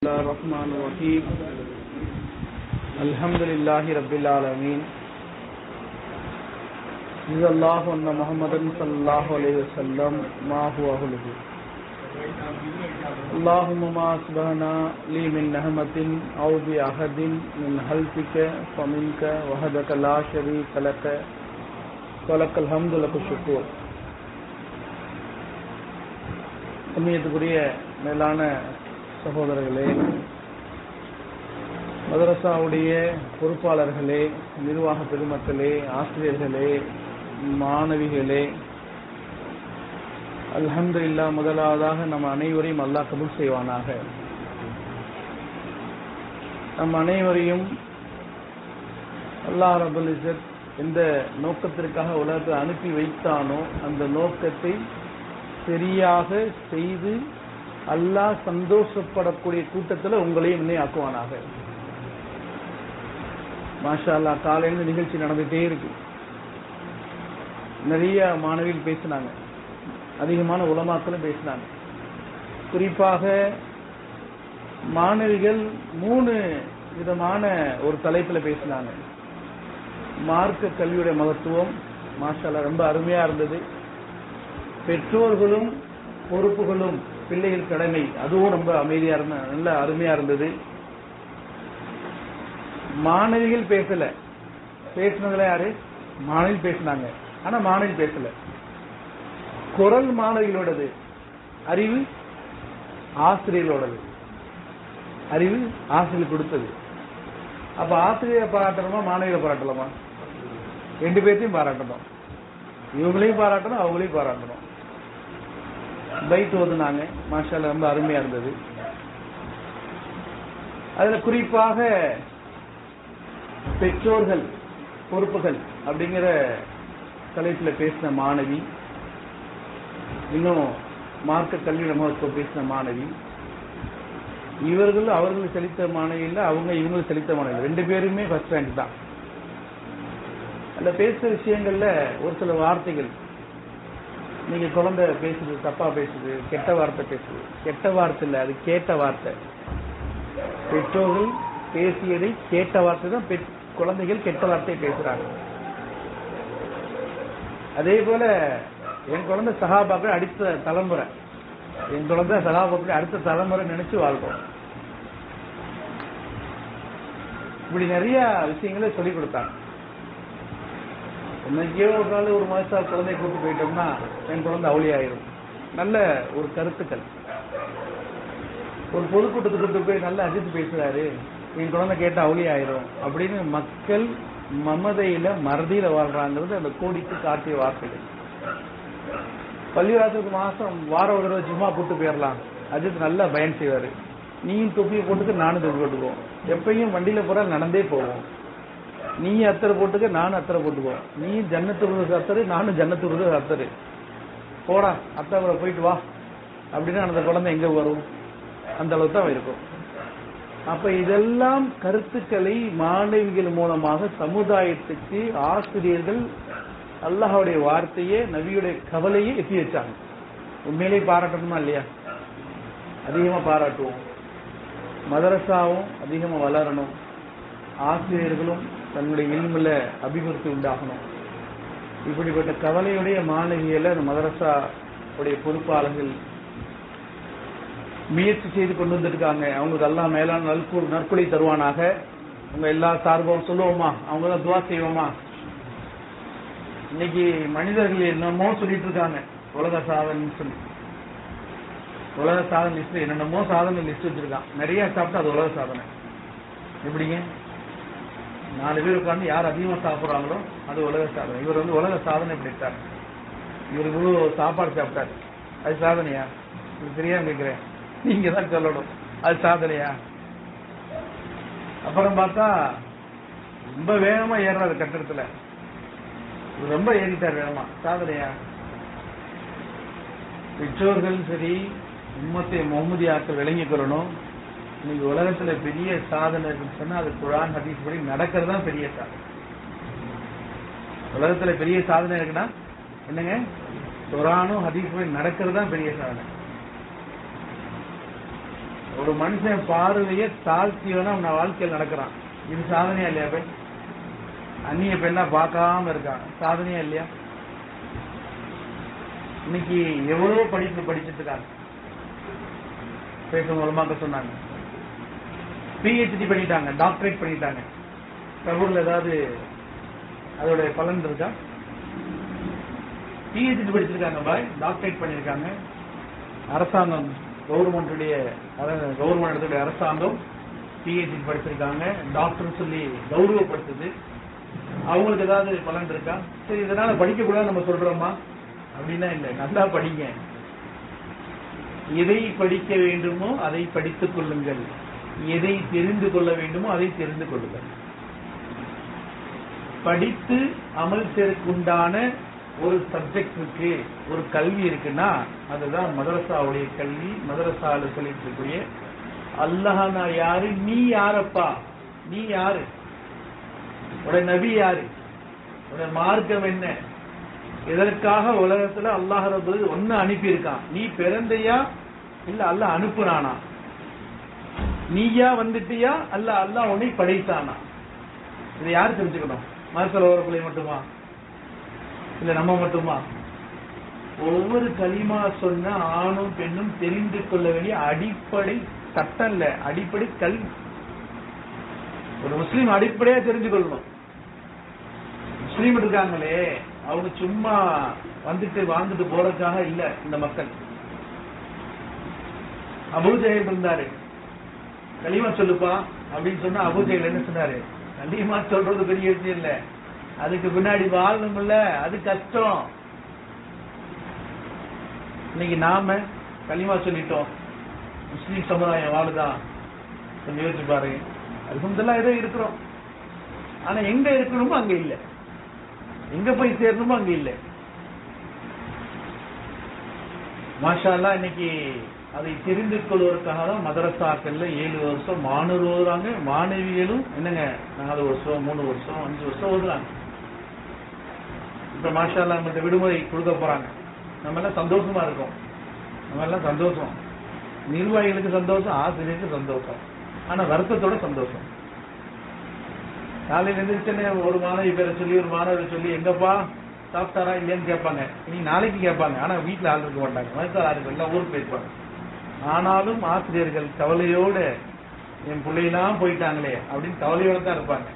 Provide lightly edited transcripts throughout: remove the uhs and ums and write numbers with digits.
الله الرحمن الرحيم الحمد لله رب العالمين جزا الله أن محمد صلى الله عليه وسلم ما هو أهله اللهم ما أصبحنا لي من نعمة أو بأحد من خلقك فمنك وحدك لا شريك لك ولك الحمد لك الشكر. கண்ணியத்துக்குரிய மேலான சகோதரர்களே, மதரசாவுடைய பொறுப்பாளர்களே, நிர்வாக பெருமக்களே, ஆசிரியர்களே, மாணவிகளே, அல்ஹம்துலில்லாஹ், முதலாவதாக நம் அனைவரையும் அல்லாஹ் கபூல் செய்வானாக. நம் அனைவரையும் அல்லாஹ் ரப்பல் இஸ்ஸத் எந்த நோக்கத்திற்காக உலகத்தை அனுப்பி வைத்தானோ அந்த நோக்கத்தை சரியாக செய்து அல்லாஹ் சந்தோஷப்படக்கூடிய கூட்டத்தில் உங்களையும் இன்னும் ஆக்குவானாக. மாஷா அல்லாஹ், காலையில நிகழ்ச்சி நடந்துட்டே இருக்கு. நிறைய மாணவிகள் பேசினாங்க, அதிகமான உலமாக்களும் பேசினாங்க. குறிப்பாக மாணவிகள் 3 விதமான ஒரு தலைப்பில் பேசினாங்க. மார்க்க கல்வியுடைய மகத்துவம் மாஷா அல்லாஹ் ரொம்ப அருமையா இருந்தது. பெற்றோர்களும் பொறுப்புகளும் பிள்ளைகள் கடமை, அதுவும் ரொம்ப அமைதியா இருந்த நல்ல அருமையா இருந்தது. மாணவிகள் பேசல, பேசினதுல யாரு? மாணவிகள் பேசினாங்க, ஆனா மாணவிகள் பேசல. குரல் மாணவிகளோடது, அறிவு ஆசிரியர்களோடது. அறிவு ஆசிரியர் கொடுத்தது. அப்ப ஆசிரியரை பாராட்டணுமா மாணவிகளை பாராட்டலாமா? 2 பேர்த்தையும் பாராட்டணும். இவங்களையும் பாராட்டணும், அவங்களையும் பாராட்டணும். பைட் ஓதுனாங்க, மாஷா அல்லாஹ், ரொம்ப அருமையா இருந்தது. அதுல குறிப்பாக பெற்றோர்கள் பொறுப்புகள் அப்படிங்கிற தலைப்பில் பேசின மாணவி, இன்னும் மார்க்க கல்வி மகத்துவம் பேசின மாணவி, இவர்கள் அவர்கள் செலுத்த மாணவி இல்லை, அவங்க இவங்களும் செலுத்த மாணவி, 2 பேருமே ஃபர்ஸ்ட் ரேங்க் தான். அதுல பேசுற விஷயங்கள்ல ஒரு சில வார்த்தைகள், நீங்க குழந்தை பேசுது, தப்பா பேசுது, கெட்ட வார்த்தை பேசுது. கெட்ட வார்த்தை இல்லை, அது கேட்ட வார்த்தை. பெற்றோர்கள் பேசியதை கேட்ட வார்த்தை தான் குழந்தைகள் கெட்ட வார்த்தை பேசுறாங்க. அதே போல என் குழந்தை சஹாபாக்கள் அடுத்த தலைமுறை, என் குழந்தை சஹாபாக்கள் அடுத்த தலைமுறை நினைச்சு வாழ்றோம். இப்படி நிறைய விஷயங்களை சொல்லிக் கொடுத்தாங்க. இன்னைக்கே ஒரு நாள் ஒரு மாசம் குழந்தைய கூட்டு போயிட்டோம்னா என் குழந்தை அவுளி ஆயிரும். நல்ல ஒரு கருத்துக்கள். ஒரு பொதுக்கூட்டத்துக்கு கூட்டு போய் நல்ல அஜித் பேசுறாரு, என் குழந்தை கேட்ட அவுளி ஆயிரும் அப்படின்னு மக்கள் மமதையில மறதியில வாழ்றாங்கிறது அந்த கோடிக்கு காட்டிய வார்த்தைகள். பள்ளிவாசலுக்கு மாசம் வாரம் ஒரு தடவை சும்மா கூட்டு போயிடலாம், அஜித் நல்லா பயன் செய்வாரு. நீயும் தொப்பியை போட்டுக்க, நானும் தொப்பி போட்டுக்குவோம். எப்பயும் வண்டியில போற நடந்தே போவோம். நீ அத்தரை போட்டுக்க, நானும் அத்தரை போட்டுக்குவோம். நீ ஜன்னத்துக்கு அத்தரு, நானும் ஜன்னத்துக்கு அத்தரு. போடா அத்தரை போயிட்டு வா அப்படின்னு அந்த குழந்தை எங்க வரும்? அந்த அளவுக்கு தான் இருக்கும். அப்ப இதெல்லாம் கருத்துக்களை மாணவிகள் மூலமாக சமுதாயத்துக்கு ஆசிரியர்கள் அல்லாஹ்வுடைய வார்த்தையே, நபியுடைய கவலையை எத்தி வச்சாங்க. உண்மையிலேயே பாராட்டணுமா இல்லையா? அதிகமா பாராட்டுவோம். மதரசாவும் அதிகமா வளரணும், ஆசிரியர்களும் தன்னுடைய இல்முல அபிவிருத்தி உண்டாகணும். இப்படிப்பட்ட கவலையுடைய மாணவிகளை மதரசா உடைய பொறுப்பாளர்கள் முயற்சி செய்து கொண்டு வந்துருக்காங்க. அவங்களுக்கு எல்லாம் மேலான நற்கொடை தருவானாக. உங்க எல்லா சார்பும் சொல்லுவோமா, அவங்க தான் துவா செய்வோமா? இன்னைக்கு மனிதர்கள் என்னமோ சொல்லிட்டு இருக்காங்க, உலக சாதனை சொல்லி. உலக சாதனை லிஸ்ட் என்னென்னமோ சாதனை லிஸ்ட் வச்சிருக்கான். நிறைய சாப்பிட்டா அது உலக சாதனை. எப்படிங்க? 4 பேர் உட்காந்து யார் அதிகமா சாப்பிட்றாங்களோ அது உலக சாதனை. இவர் வந்து உலக சாதனை பண்ணிட்டார். இவர் இவ்வளவு சாப்பாடு சாப்பிட்டாரு, அது சாதனையா? இது தெரியாம கேட்கிறேன், நீங்க தான் சொல்லணும், அது சாதனையா? அப்புறம் பார்த்தா ரொம்ப வேகமா ஏறாரு கட்டடத்துல, ரொம்ப ஏறிட்டார் வேகமா, சாதனையா? பெற்றோர்கள் சரி, உம்மத்தை முஹம்மதியாக்கள் விளங்கிக் கொள்ளணும். இன்னைக்கு உலகத்துல பெரிய சாதனை சொன்னா அது குர்ஆன் ஹதீஸ் படி நடக்கிறது தான் பெரிய சாதனை. உலகத்துல பெரிய சாதனை இருக்குன்னா என்னங்க? குர்ஆனும் ஹதீஸ் படி நடக்கிறது தான் பெரிய சாதனை. ஒரு மனுஷன் பார்வையை தாழ்த்தியவனா அவன் வாழ்க்கையில் நடக்கிறான். இது சாதனையா இல்லையா? போய் அந்நிய பெண்ணா பார்க்காம இருக்கான், சாதனையா இல்லையா? இன்னைக்கு எவ்வளவு படிப்பு படிச்சுட்டு இருக்காங்க. பேச மூலமாக சொன்னாங்க, PhD பண்ணிட்டாங்க, டாக்டரேட் பண்ணிட்டாங்க. கபூர்ல ஏதாவது அதோட பலன் இருக்கா? PhD படிச்சிருக்காங்க பாய், டாக்டரேட் பண்ணிருக்காங்க. அரசாங்கம் கவர்மெண்ட் அரசாங்கம் PhD படிச்சிருக்காங்க, டாக்டர் சொல்லி கௌரவப்படுத்துது. அவங்களுக்கு ஏதாவது பலன் இருக்கா? சரி, இதனால படிக்க கூடாது நம்ம சொல்றோமா? அப்படின்னா இல்லை, நல்லா படிங்க. எதை படிக்க வேண்டுமோ அதை படித்துக் கொள்ளுங்கள், எதை தெரிந்து கொள்ள வேண்டுமோ அதை தெரிந்து கொள்ளுங்கள். படித்து அமல் செய்வதற்குண்டான ஒரு சப்ஜெக்ட் இருக்கு, ஒரு கல்வி இருக்குன்னா அதுதான் மதரசாவுடைய கல்வி. மதரசாவில் சொல்லிட்டு இருக்கக்கூடிய அல்லாஹ்னா யாரு, நீ யாரப்பா, நீ யாரு, உடைய நபி யாரு, உடைய மார்க்கம் என்ன, இதற்காக உலகத்துல அல்லாஹ் ரப்பல் ஒன்னு அனுப்பி இருக்கான். நீ பிறந்தையா இல்ல அல்லாஹ் அனுப்புனானா? நீயா வந்துட்டியா அல்ல அல்லாஹ் உன்னை படைத்தானா? இதை யாரு தெரிஞ்சுக்கணும்? மதரசால ஒரு பிள்ளை மட்டுமா இல்ல நம்ம மட்டுமா? ஒவ்வொரு கலிமா சொன்ன ஆணும் பெண்ணும் தெரிந்து கொள்ள வேண்டிய அடிப்படை சட்டம் இல்ல, அடிப்படை கல்வி. ஒரு முஸ்லீம் அடிப்படையா தெரிஞ்சு கொள்ளணும். முஸ்லீம் இருக்காங்களே அவங்க சும்மா வந்துட்டு வாழ்ந்துட்டு போறதுக்காக இல்ல. இந்த மக்கள் அபூஜஹல் இருந்தாரு, கலிமா சொல்லுப்பா அப்படின்னு சொன்னா அபூஜஹல் என்ன சொன்னாரு? கலிமா சொல்றது பெரிய விஷயம் இல்ல, அதுக்கு பின்னாடி வாழணும்ல, அது கஷ்டம். இன்னைக்கு நாம கலிமா சொல்லிட்டோம், முஸ்லீம் சமுதாயம் வாழுதான்? கொஞ்சம் யோசிச்சு பாருங்க. அல்ஹம்துலில்லாஹ் ஏதோ இருக்கிறோம், ஆனா எங்க இருக்கணுமோ அங்க இல்ல, எங்க போய் சேரணுமோ அங்க இல்ல. மாஷா அல்லாஹ் இன்னைக்கு அதை தெரிந்து கொள்வதற்காக தான் மதரசாக்கள்ல 7 வருஷம் மாணவர் ஓதுறாங்க, மாணவிகளும் என்னங்க 4 வருஷம் 3 வருஷம் 5 வருஷம் ஓதுறாங்க. இப்ப மாஷா அல்லாஹ் நம்மகிட்ட விடுமுறை கொடுக்க போறாங்க, நம்ம எல்லாம் சந்தோஷமா இருக்கோம், நம்ம எல்லாம் சந்தோஷம். நிர்வாகிகளுக்கு சந்தோஷம், ஆசிரியருக்கு சந்தோஷம், ஆனா வருத்தத்தோட சந்தோஷம். காலையில எழுந்திரிச்சே ஒரு மாணவி பேரை சொல்லி ஒரு மாணவர் சொல்லி எங்கப்பா சாப்பிட்டாரா இல்லையான்னு கேட்பாங்க. இனி நாளைக்கு கேட்பாங்க, ஆனா வீட்டுல ஆள் இருக்க மாட்டாங்க, மனசால ஆள் இருக்க, எல்லாம் ஊருக்கு போயிருப்பாங்க. ஆனாலும் ஆசிரியர்கள் கவலையோட என் பிள்ளையெல்லாம் போயிட்டாங்களே அப்படின்னு கவலையோட தான் இருப்பாங்க.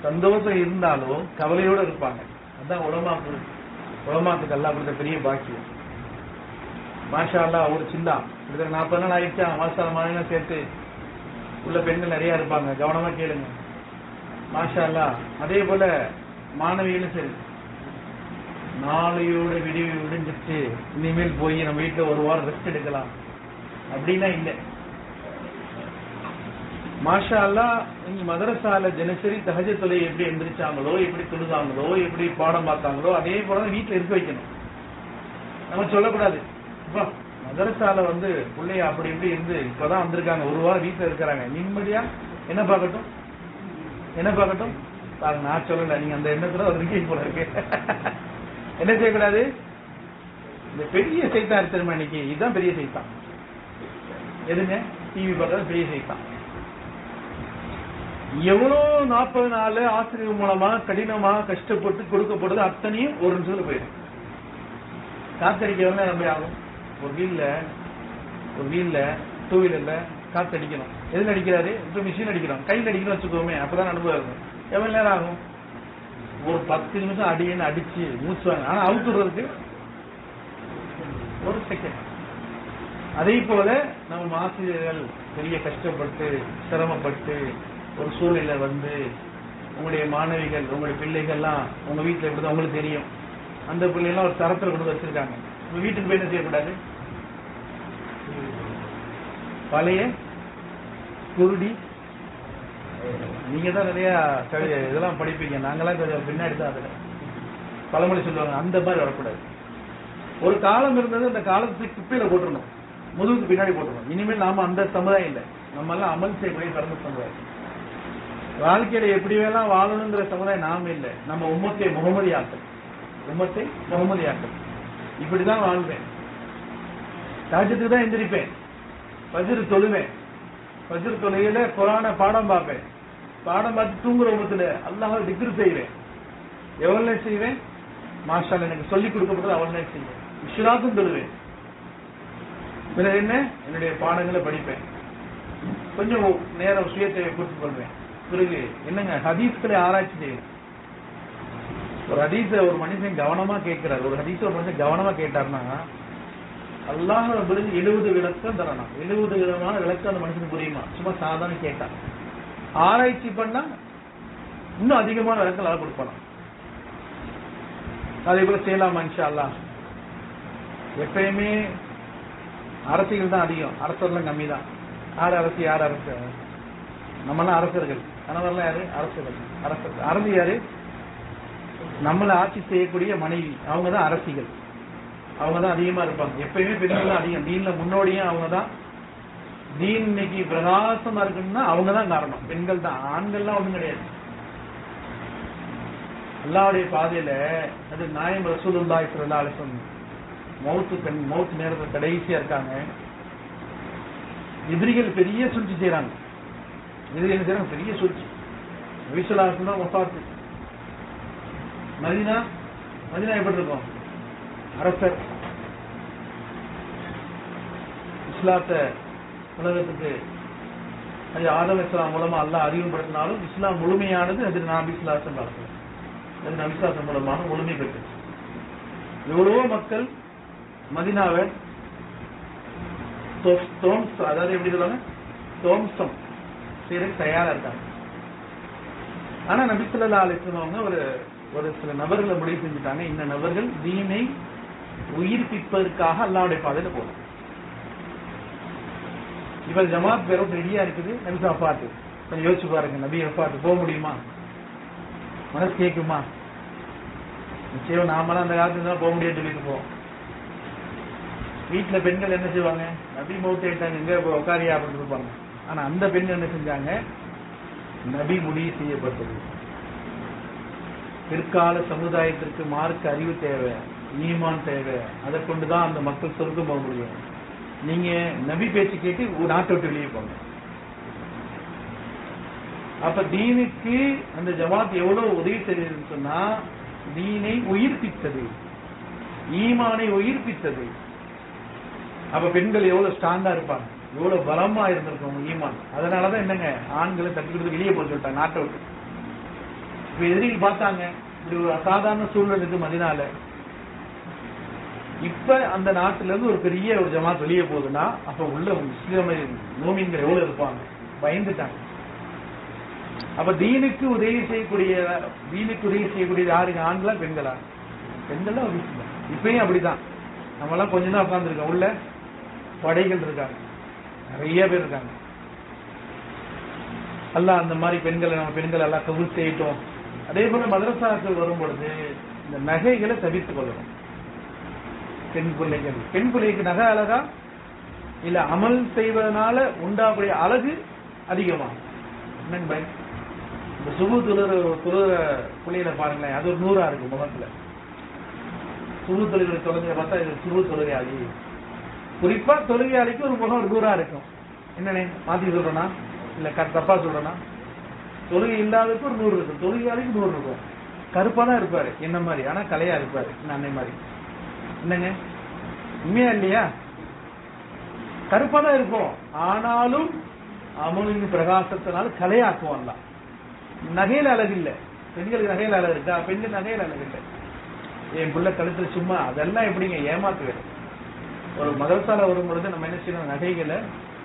சந்தோஷம் இருந்தாலும் கவலையோட இருப்பாங்க. அதான் உலமாக்கு அல்லாஹ் கொடுத்த பெரிய பாக்கியம். மாஷா அல்லாஹ் ஒரு சில்லா கிட்டத்தட்ட 40 நாள் ஆயிடுச்சா, மாஷா மாநிலம் சேர்த்து உள்ள பெண்கள் நிறைய இருப்பாங்க, கவனமா கேளுங்க. மாஷா அல்லாஹ் அதே போல மாணவிகளும் சரி, நாளையோட விடிஞ்சிச்சு, இனிமேல் போய் நம்ம வீட்டுல ஒரு வாரம் ரெஸ்ட் எடுக்கலாம் அப்படின்னா இல்ல. மாஷா அல்லாஹ் நீங்க மதரசால தினசரி தஹஜ்ஜுத் தொழுகை எப்படி எந்திரிச்சாங்களோ, எப்படி தொழுதாங்களோ, எப்படி பாடம் பார்த்தாங்களோ அதே போல வீட்டுல இருக்க வைக்கணும். நம்ம சொல்லக்கூடாது மதரசால பிள்ளைய அப்படி இப்படி இருந்து இப்பதான் வந்திருக்காங்க, ஒரு வாரம் வீட்டுல இருக்கிறாங்க, நிம்மதியா என்ன பார்க்கட்டும் என்ன பார்க்கட்டும் பாருங்க. நான் சொல்லல, நீங்க அந்த எண்ணத்துல ஒரு இருக்கீங்க போல இருக்கு. என்ன செய்யக்கூடாது? இந்த பெரிய சைத்தான் தெரியுமா இன்னைக்கு? இதுதான் பெரிய சைத்தான். எதுங்க? டிவி பார்க்கறது பெரிய சைத்தான். எவ்வளவு 40 நாள் ஆசிரியர் மூலமா கடினமா கஷ்டப்பட்டு கொடுக்கப்படுது அத்தனையும் ஒரு நிமிஷத்துல போயிடும். காத்தடிக்கிறவங்க ரொம்ப ஆகும். ஒரு வீல்ல 2 வீலர்ல காத்தடிக்கணும். எதுல அடிக்கிறாரு? இப்ப மிஷின் அடிக்கிறோம், கையில் அடிக்கணும் வச்சுக்கோமே, அப்பதான் அனுபவம் இருக்கும். எவ்வளவு நேரம் ஆகும்? ஒரு 10 நிமிஷம் அடின்னு அடிச்சு மூச்சுவாங்க, ஆனா அவுத்துறதுக்கு 1 செகண்ட். அதே போல நம்ம ஆசிரியர்கள் பெரிய கஷ்டப்பட்டு சிரமப்பட்டு ஒரு சூழ்நிலை உங்களுடைய மாணவிகள் உங்களுடைய பிள்ளைகள்லாம் உங்க வீட்டுல எப்படிதான் உங்களுக்கு தெரியும், அந்த பிள்ளைகள்லாம் ஒரு தரத்துல கொண்டு வச்சிருக்காங்க. உங்க வீட்டுக்கு போய் என்ன செய்யக்கூடாது? பழைய குருடி, நீங்க தான் நிறைய இதெல்லாம் படிப்பீங்க, நாங்கெல்லாம் கொஞ்சம் பின்னாடி தான். அதுல பழமொழி சொல்லுவாங்க, அந்த மாதிரி வரக்கூடாது. ஒரு காலம் இருந்தது, அந்த காலத்துக்கு குப்பையில போட்டுருணும், முதுகுக்கு பின்னாடி போட்டுருணும். இனிமேல் நாம அந்த சமுதாயம் இல்லை, நம்ம எல்லாம் அமல் செய்யக்கூடிய கடந்த சமுதாயம். வாழ்க்கையில எப்படி வேணாம் வாழணுங்கிற சமுதாயம் நாம இல்லை. நம்ம உம்மத்தை முகமதியாக்கள், இப்படிதான் வாழ்வேன், தாஜத்துக்கு தான் எந்திரிப்பேன், பஜ்ர் தொழுவேன், ஃபஜ்ர் தொழுகையில குர்ஆனை பாடம் பார்ப்பேன். பாடம் பார்த்து தூங்குற உமத்துல அல்லாஹ்வை திக்ர் செய்வேன். எவ்வளவு நேரம் செய்வேன்? மாஷா அல்லாஹ் எனக்கு சொல்லிக் கொடுக்கப்பட்டது அவ்வளவு நேரம் செய்வேன். இஷ்ராக்கும் தொழுவேன். பிறகு என்ன? என்னுடைய பாடங்களை படிப்பேன். கொஞ்சம் நேரம் சுயத்தை குறித்துக் கொள்வேன். பிறகு என்னங்க ஹதீஸ்களை ஆராய்ச்சி செய்யணும். ஒரு ஹதீஸ ஒரு மனுஷன் கவனமா கேட்கிறார். ஒரு ஹதீஸ ஒரு மனுஷன் கவனமா கேட்டார்னா அல்லாஹ் ரப்பல் 70 விளக்கம் தரணும். 70 விதமான விளக்கம் அந்த மனுஷனுக்கு புரியுமா? சும்மா சாதாரண கேட்டான். ஆராய்ச்சி பண்ணா இன்னும் அதிகமான விளக்கம் அல்லாஹ் கொடுப்பான். அதே போல செய்யலாமா இன்ஷா அல்லாஹ்? எப்பயுமே அரசியல் தான் அதிகம், அரசர்லாம் கம்மி தான். யார் அரசு யார் அரசு? நம்மளாம் அரசர்கள். கணவர்லாம் யாரு? அரசர்கள். அரசு யாரு? நம்மளை ஆட்சி செய்யக்கூடிய மனைவி, அவங்க தான் அரசிகள். அவங்க தான் அதிகமா இருப்பாங்க. எப்பயுமே பெண்கள் தான் அதிகம். தீன்ல முன்னோடியும் அவங்க தான். தீன் இன்னைக்கு பிரகாசமா இருக்குன்னா அவங்க தான் காரணம், பெண்கள் தான். ஆண்கள்லாம் ஒண்ணும் கிடையாது. அல்லாஹ்வுடைய பாதையில அது நாயம் ரசூலுல்லாஹி ஸல்லல்லாஹு அலைஹி வஸல்லம் மௌத் நேரத்தில் கடைசியா இருக்காங்க. எதிரிகள் பெரிய சூழ்ச்சி செய்யறாங்க. எதிரிகள் செய்யறாங்க பெரிய சூழ்ச்சி. நபிசுல்லாஹு வஃபாத். மதீனா எப்படி இருக்கும்? அரசர் இஸ்லாத்தை உலகத்துக்கு அது ஆதம் இஸ்லாம் மூலமா அல்லாஹ் அறிவுபடுத்தினாலும் இஸ்லாம் முழுமையானது அது நபி ஸல்லல்லாஹு காலத்துல, அது நபி ஸல்லல்லாஹு மூலமாக முழுமை பெற்று. எவ்வளவோ மக்கள் மதீனாவை அதாவது எப்படி சொல்லுவாங்க, தோம்சம் செய்ய தயாரா இருக்காங்க. ஆனா நபி ஸல்லல்லாஹு அலைஹி வஸல்லம் அவங்க ஒரு சில நபர்களை முடிவு செஞ்சுட்டாங்க. இந்த நபர்கள் தீனை உயிர்ப்பிப்பதற்காக அல்லாஹ்வுடைய பாதையில போகணும். இப்ப ஜமாத் பேரும் ரெடியா இருக்குது. நபி வஃபாத் கொஞ்சம் யோசிச்சு பாருங்க. நபி வஃபாத் போக முடியுமா? மனசு கேட்குமா? நிச்சயம் நாமெல்லாம் அந்த காலத்துல போக முடியாது சொல்லிட்டு போவோம். வீட்டுல பெண்கள் என்ன செய்வாங்க? நபி மௌத் ஆயிட்டாங்க, எங்க உட்காரியா அப்படின்னு இருப்பாங்க. ஆனா அந்த பெண் என்ன செஞ்சாங்க? நபி முடிவு செய்யப்பட்டது. பிற்கால சமுதாயத்திற்கு மார்க்க அறிவு தேவை, ஈமான் தேவை. அதை கொண்டுதான் அந்த மக்கள் சொர்க்கம் போக முடியும். நீங்க நபி பேச்சு கேட்டு நாட்டை விட்டு வெளியே போங்க. அப்ப தீனுக்கு அந்த ஜமாத் எவ்வளவு உதவி செய்யுதுன்னு சொன்னா, தீனை உயிர்ப்பித்தது, ஈமானை உயிர்ப்பித்தது. அப்ப பெண்கள் எவ்வளவு ஸ்ட்ராங்கா இருப்பாங்க, எவ்வளவு பலமா இருந்திருக்கும் ஈமான். அதனாலதான் என்னங்க ஆண்களை தட்டி வெளியே போக சொல்லிட்டாங்க நாட்டை விட்டு. இப்ப எதிரிகள் பார்த்தாங்க இப்படி ஒரு அசாதாரண சூழ்நிலை இருக்கு மதீனால. இப்ப அந்த நாட்டுல இருந்து ஒரு பெரிய ஒரு ஜமாத் வெளியே போகுதுன்னா அப்ப உள்ள முஸ்லிம் மூமின்கள் எவ்வளவு இருப்பாங்க? பயந்துட்டாங்க. அப்ப தீனுக்கு உதவி செய்யக்கூடிய யாருங்க? ஆண்களா பெண்களா? பெண்கள் தான். இப்பயும் அப்படிதான். நம்ம எல்லாம் கொஞ்சம் தான் உட்கார்ந்துருக்கோம். உள்ள படைகள் இருக்காங்க, நிறைய பேர் இருக்காங்க. அல்லாஹ் அந்த மாதிரி நம்ம பெண்கள் எல்லாம் கபூல் செய்யட்டும். அதே போல மதரசாக்கள் வரும் பொழுது இந்த நகைகளை தவிர்த்துக் கொள்ளணும். பெண் பிள்ளைக்கு நகை அழகா இல்ல அமல் செய்வதனால உண்டாகக்கூடிய அழகு அதிகமா? என்னங்க இந்த சுபு துளுற புள்ளையில பாருங்களேன், அது ஒரு 100 இருக்கு முகத்துல. சுபு தொழுகை தொலைஞ்ச பார்த்தா இது சுபு தொழுகையாளி. குறிப்பா தொழுகையாளிக்கு ஒரு முகம் ஒரு 100 இருக்கும். என்னன்னு மாத்தி சொல்றேன்னா இல்ல தப்பா சொல்றேன்னா, தொழுகை இல்லாததுக்கு ஒரு 100 இருக்கும், தொழுகையாளிக்கு 100 இருக்கும். கருப்பா தான் இருப்பாரு என்ன மாதிரி, ஆனா கலையா இருப்பாரு அன்னை மாதிரி. என்னங்க உண்மையா இல்லையா? கருப்பா தான் இருக்கும், ஆனாலும் அமலின் பிரகாசத்தினால கலையாக்குவான்ல. நகையில அழகு இல்ல. பெண்களுக்கு நகையில அழகு இருக்கா? பெண்கள் நகையில அழகு இல்லை. என் பிள்ளை கழுத்துல சும்மா, அதெல்லாம் எப்படிங்க ஏமாத்து வேணும். ஒரு மதரசால வரும் பொழுது நம்ம என்ன செய்யணும்? நகைகளை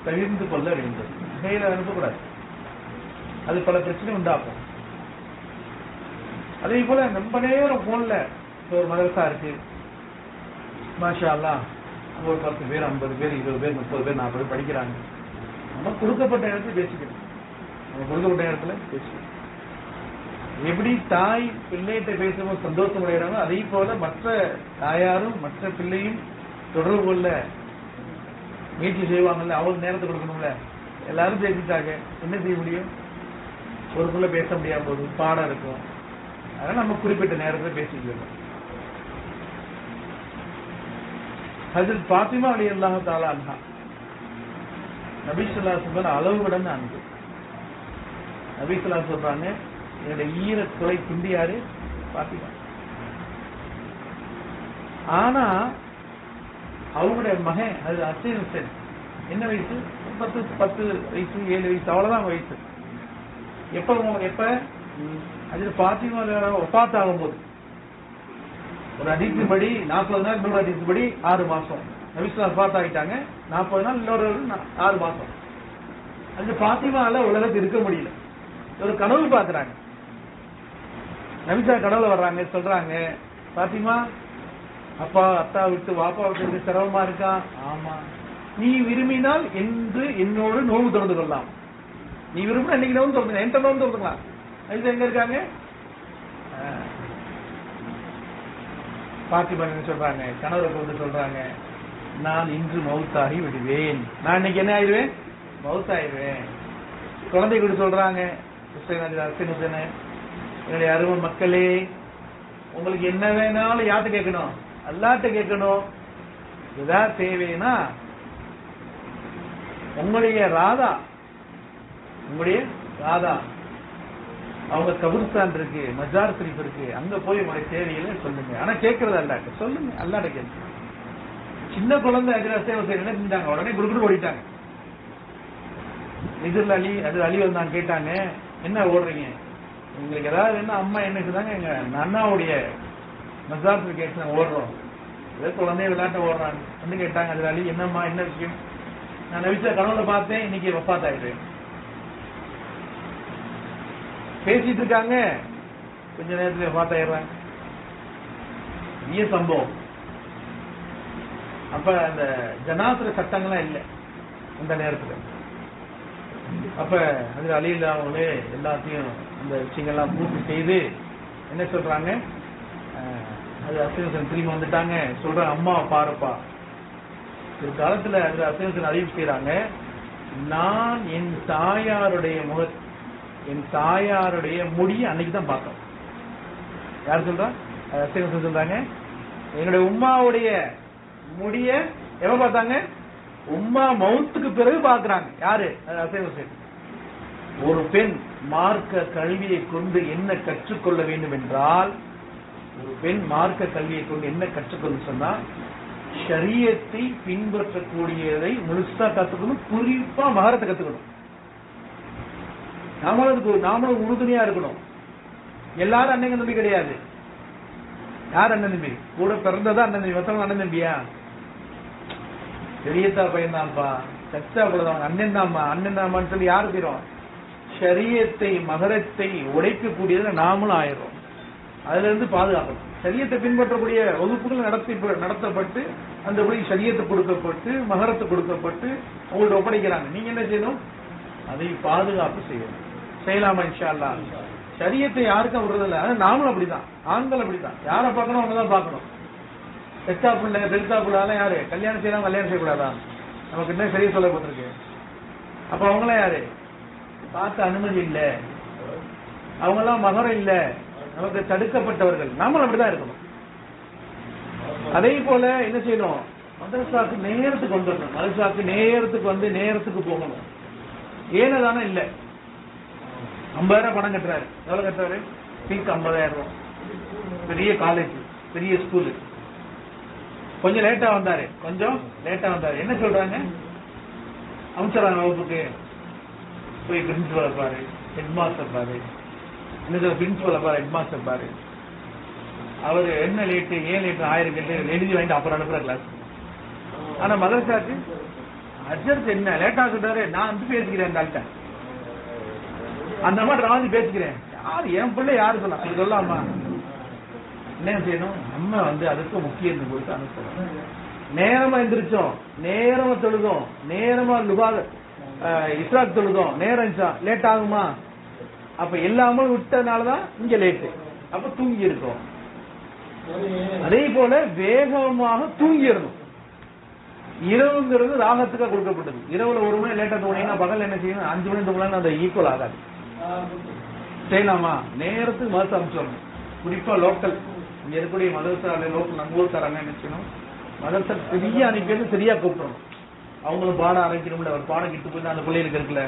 தவிர்த்து கொள்ள வேண்டும். நகையில அனுப்பக்கூடாது, அது பல பிரச்சனை உண்டாக்கும். அதே போல ரொம்ப நேரம் போன்ல ஒரு மதரசா இருக்கு, மாஷா அல்லாஹ், ஒரு 10 பேர் 50 பேர் 20 பேர் 30 பேர் 40 பேர் படிக்கிறாங்க. நம்ம கொடுக்கப்பட்ட இடத்துல பேசிக்கணும். நம்ம கொடுக்கப்பட்ட இடத்துல பேசிக்கணும். எப்படி தாய் பிள்ளைகிட்ட பேசும்போது சந்தோஷம் அடைகிறாங்க, அதே போல மற்ற தாயாரும் மற்ற பிள்ளையும் தொடர்பு கொள்ள முயற்சி செய்வாங்கல்ல, அவங்களுக்கு நேரத்தை கொடுக்கணும்ல. எல்லாரும் பேசிட்டாங்க, என்ன செய்ய முடியும்? ஒரு பிள்ளை பேச முடியாம போது பாடம் இருக்கும். அதனால நம்ம குறிப்பிட்ட நேரத்தில் பேசிக்கலாம். ஹஜ்ரத் ஃபாத்திமா ரலியல்லாஹு தஆலா அன்ஹா நபி ஸல்லல்லாஹு அலைஹி வஸல்லம் அளவு கடந்த அன்பு. நபி ஸல்லல்லாஹு அலைஹி சொல்றாங்க, என்னுடைய ஈரத்துளை பிண்டியாரு பாத்திமா. ஆனா அவங்களுடைய மகன் அது ஹசன் ஹுசைன் என்ன வயசு? 10 வயசு 7 வயசு அவ்வளவுதான் வயசு. எப்ப அது பாத்திமா வஃபாத் ஆகும்போது ஒரு ஹதீஸ் படி 40 நாள், இன்னொரு ஹதீஸ் படி 6 மாசம். நபி ஸல்லல்லாஹு அலைஹி வஸல்லம் ஆயிட்டாங்க 40 நாள், இன்னொரு 6 மாசம். அந்த பாத்திமால உலகத்தில் இருக்க முடியல. ஒரு கனவு பாக்குறாங்க. நபிசா கனவுல வர்றாங்க, சொல்றாங்க, பாத்திமா அப்பா அத்தா விட்டு வாப்பா விட்டு சிரமமா இருக்கா? ஆமா. நீ விரும்பினால் என்று என்னோடு நோவு திறந்து கொள்ளலாம். நீ விரும்பினா இன்னைக்கு நோவு திறந்து, என்கிட்ட நோவு திறந்துக்கலாம். நபிசா எங்க இருக்காங்க? பாத்திமா என்ன சொல்றாங்க? கனவுல கொண்டு சொல்றாங்க, நான் இன்று மௌத்தாகி விடுவேன். நான் இன்னைக்கு என்ன ஆயிடுவேன்? மௌத்தாயிடுவேன். குழந்தை கூட சொல்றாங்க, என்னுடைய அருமை மக்களே, உங்களுக்கு என்ன வேணாலும் யார்கிட்ட கேட்கணும்? அல்லாஹ்ட்ட கேட்கணும். இதுதான் தேவைன்னா உங்களுடைய ராதா அவங்க கபூர்ஸ்தான் இருக்கு, மஜார் ஷரீஃப் இருக்கு, அங்க போய் உங்களுடைய தேவையில சொல்லுங்க. ஆனா கேட்கறது அல்லாஹ்ட்ட சொல்லுங்க, அல்லாஹ்ட்ட கேளுங்க. சின்ன குழந்தை என்ன செஞ்சாங்க? உடனே குடுக்குடு ஓடிட்டாங்க. இதில் அலி வந்தாங்க, கேட்டாங்க, என்ன ஓடுறீங்க? உங்களுக்கு ஏதாவது என்ன? அம்மா என்ன சொன்னாங்க? எங்க அண்ணாவுடைய மஜார் கேட்டு ஓடுறோம். ஏதோ குழந்தைய விளையாட்ட ஓடுறாங்க வந்து கேட்டாங்க. அது அலி, என்னம்மா என்ன விஷயம்? நான் நபிசா கனவுல பார்த்தேன், இன்னைக்கு வஃபாத் ஆயிடுறேன். பேசிட்டு இருக்காங்க, கொஞ்ச நேரத்துல வஃபாத் ஆயிடுறாங்க. சம்பவம். அப்ப அந்த ஜனாத்திர சட்டங்கள்லாம் இல்லை அந்த நேரத்துல. அப்ப அது அலியில அவங்களே எல்லாத்தையும் அந்த விஷயங்கள்லாம் பூர்த்தி செய்து என்ன சொல்றாங்க? அது அசீம் திரும்பி வந்துட்டாங்க, சொல்றாங்க, அம்மா பாருப்பா. ஒரு காலத்துல அது அசீம் அறிவிப்பு செய்யறாங்க, நான் என் தாயாருடைய முடிய அன்னைக்கு தான் பார்த்தோம். யார் சொல்றா? அசீம் சொல்றாங்க, என்னுடைய உம்மாவுடைய முடிய எவ பார்த்தாங்க? உம்மா மௌத்துக்கு பிறகு பாக்குறாங்க. யாரு? ஒரு பெண் மார்க்க கல்வியை கொண்டு என்ன கற்றுக்கொள்ள வேண்டும் என்றால், ஒரு பெண் மார்க்க கல்வியை கொண்டு என்ன கற்றுக்கொள்ள சொன்னா, ஷரியத்தை பின்பற்றக்கூடியதை முழுசா கத்துக்கணும். குறிப்பா மகரத்தை கத்துக்கணும். நாமளும் உறுதுணையா இருக்கணும். எல்லாரும் அண்ணன் தம்பி கிடையாது. யார் அண்ணன் தம்பி? கூட பிறந்ததா அண்ணன் தம்பி? மொத்தம் அண்ணன் தம்பியா? பெரியத்தா பையன் தான்ப்பா, சச்சா போலதான் அண்ணன் தான்மா, அண்ணன் தாமான்னு சொல்லி யாரு தீரும்? ஷரியத்தை மகரத்தை உடைக்கக்கூடியதுல நாமளும் ஆயிரும். அதுல இருந்து பாதுகாக்கணும். ஷரியத்தை பின்பற்றக்கூடிய வகுப்புகள் நடத்தப்பட்டு அந்த படி ஷரியத்தை கொடுக்கப்பட்டு மகரத்தை கொடுக்கப்பட்டு அவங்கள்ட்ட ஒப்படைக்கிறாங்க. நீங்க என்ன செய்யணும்? அதை பாதுகாப்பு செய்யணும். செய்யலாமா? இன்ஷா அல்லாஹ். ஷரியத்தை யாருக்கும் விடுறதில்ல. நாமளும் அப்படிதான், ஆண்கள் அப்படிதான். யாரை பார்க்கணும் அவங்கதான் பார்க்கணும். பெத்தா பிள்ளை பெருத்தா பிள்ளாலாம் யாரு? கல்யாணம் செய்யலாம், கல்யாணம் செய்யக்கூடாதா? நமக்கு என்ன சரியா சொல்லப்பட்டிருக்கு. அப்ப அவங்களாம் யாரு? பார்த்த அனுமதி இல்ல, அவங்க எல்லாம் மகரம் இல்ல, நமக்கு தடுக்கப்பட்டவர்கள். நாமளும் அப்படிதான் இருக்கணும். அதே போல என்ன செய்யணும்? மதரசாக்கு நேரத்துக்கு வந்துடணும். மதரசாக்கு நேரத்துக்கு வந்து நேரத்துக்கு போகணும். ஏனதானே இல்ல. 50,000 பணம் கட்டுறாரு. எவ்வளவு கட்டுறாரு? ஃபீஸ் 50,000. பெரிய காலேஜ், பெரிய ஸ்கூலு. கொஞ்சம் லேட்டா வந்தாரு. என்ன சொல்றாங்க? அமைச்சரான வகுப்புக்கு போய் பிரின்சிபலை பாரு, ஹெட் மாஸ்டர் பாரு. என்ன சொல்ற? பிரின்சிபலை பாரு, ஹெட் மாஸ்டர் பாரு. அவரு என்ன லேட்டு, ஏன் லேட்டு, 1000 கேட்டு எழுதி வாங்கிட்டு அப்புறம் அனுப்புற கிளாஸ். ஆனா மதரசாக்கு அஜர்த் என்ன லேட்டா சொல்றாரு, நான் வந்து பேசிக்கிறேன் டாக்டா, அந்த மாதிரி நான் வந்து பேசிக்கிறேன். யாரு என் பிள்ளை யாரு சொல்லலாம்? அது சொல்லாமா? என்ன செய்யணும்? நம்ம வந்து அதுக்கு முக்கியத்துவம் கொடுத்து அனுப்பணும். நேரமா எந்திரிச்சோம், நேரமா தொழுதோம், நேரமா இஸ்ராக் தொழுதோம், நேரம் லேட் ஆகுமா? அப்ப எல்லாமே விட்டதுனாலதான் இங்க லேட்டு. அப்ப தூங்கி இருக்கோம். அதே போல வேகமாக தூங்கிடணும். இரவுங்கிறது ராகத்துக்காக கொடுக்கப்பட்டது. இரவுல 1 மணி லேட்டா தூங்கினா பகல் என்ன செய்யணும்? 5 மணி தூங்கலாம். அந்த ஈக்குவல் ஆகாது. செய்யலாமா? நேரத்துக்கு மதத்தை அமைச்சிடணும். குறிப்பா லோக்கல் இங்க இருக்கக்கூடிய மதரசா லோக்கல் நம்ம ஊருக்காரங்க என்ன செய்யணும்? மதரசா சரியா அனுப்பி சரியா கூப்பிடணும். அவங்களும் பாடம் ஆரம்பிக்கணும்ல, ஒரு பாடம் கிட்டு போய் அந்த பிள்ளைகளுக்கு இருக்குல்ல.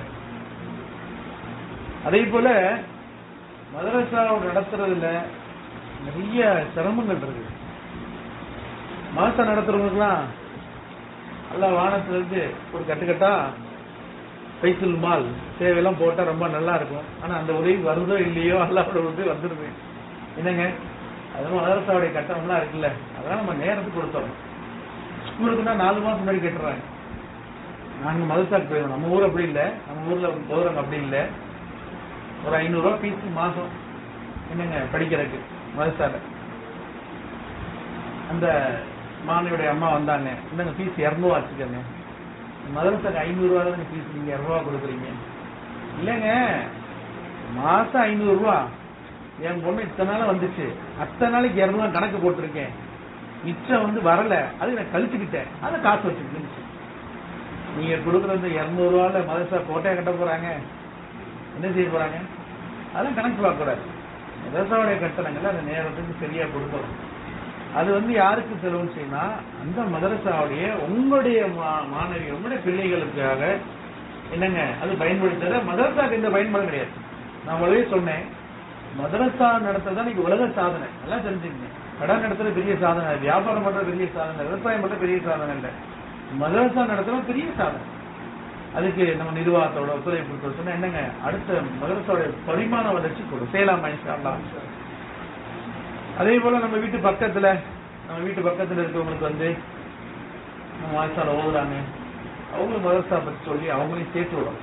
அதே போல மதரசா நடத்துறதுல நிறைய சிரமங்கள் இருக்கு. மதரசா நடத்துறவங்களுக்குலாம் நல்லா வானத்துல இருந்து ஒரு கட்டுக்கட்டா பைசல் மால் சேவையெல்லாம் போட்டா ரொம்ப நல்லா இருக்கும். ஆனா அந்த உதவி வருதோ இல்லையோ அல்லாவோட உதவி வந்துருது. என்னங்க, அதெல்லாம் மதரசாவுடைய கட்டணம்லாம் இருக்குல்ல, அதெல்லாம் நம்ம நேரத்துக்கு கொடுத்தோம். ஸ்கூலுக்குன்னா 4 மாசம் முன்னாடி கேட்டுறாங்க. நாங்க மதரசாக்கு போயிடும். நம்ம ஊர் அப்படி இல்லை, நம்ம ஊர்ல கௌரவம் அப்படி இல்லை. ஒரு 500 ரூபா ஃபீஸ் மாசம் என்னங்க படிக்கிறதுக்கு மதரசால. அந்த மாணவியுடைய அம்மா வந்தாங்க, என்னங்க ஃபீஸ் 200 வச்சுக்கோங்க. மதரசாக்கு 500 ரூபா தான் ஃபீஸ், நீங்க 200 ரூபா கொடுக்குறீங்க. இல்லைங்க, மாசம் 500 ரூபா. என் பொண்ணு இத்தனை நாள் வந்துச்சு, அத்தனை நாளைக்கு 200 கணக்கு போட்டிருக்கேன், மிச்சம் வரல, அது நான் கழிச்சுக்கிட்டேன், அதை காசு வச்சுக்கிட்டு. நீங்க கொடுக்குறது 200 ரூபால மதரசா கோட்டையை கட்ட போறாங்க, என்ன செய்ய போறாங்க? அதெல்லாம் கணக்கு பார்க்க கூடாது. மதரசாவுடைய கட்டணங்கள் அந்த நேரத்துக்கு சரியா கொடுக்கணும். அது யாருக்கு செலவு செய்யணும்? அந்த மதரசாவுடைய உங்களுடைய மாணவி, உங்களுடைய பிள்ளைகளுக்காக என்னங்க அது பயன்படுத்த. மதரசாக்கு எந்த பயன்பாடும் கிடையாது. நான் முதலே சொன்னேன், மதரசா நடத்துறதா இன்னைக்கு உலக சாதனை. நல்லா தெரிஞ்சுக்கங்க. கடன் நடத்துறது பெரிய சாதனை, வியாபாரம் பண்றது பெரிய சாதனை, விவசாயம் பண்றது பெரிய சாதனை இல்லை, மதரசா நடத்துறது பெரிய சாதனை. அதுக்கு நம்ம நிர்வாகத்தோட ஒத்துழைப்பு சொன்னா என்னங்க, அடுத்த மதரசாவோட பரிமாண வளர்ச்சி கொடு செய்யலாமா இன்ஷா அல்லாஹ். அதே போல நம்ம வீட்டு பக்கத்துல இருக்கவங்களுக்கு நம்ம மதரசால ஓதுறாங்க, அவங்களும் மதரசா பற்றி சொல்லி அவங்களையும் சேர்த்து விடும்.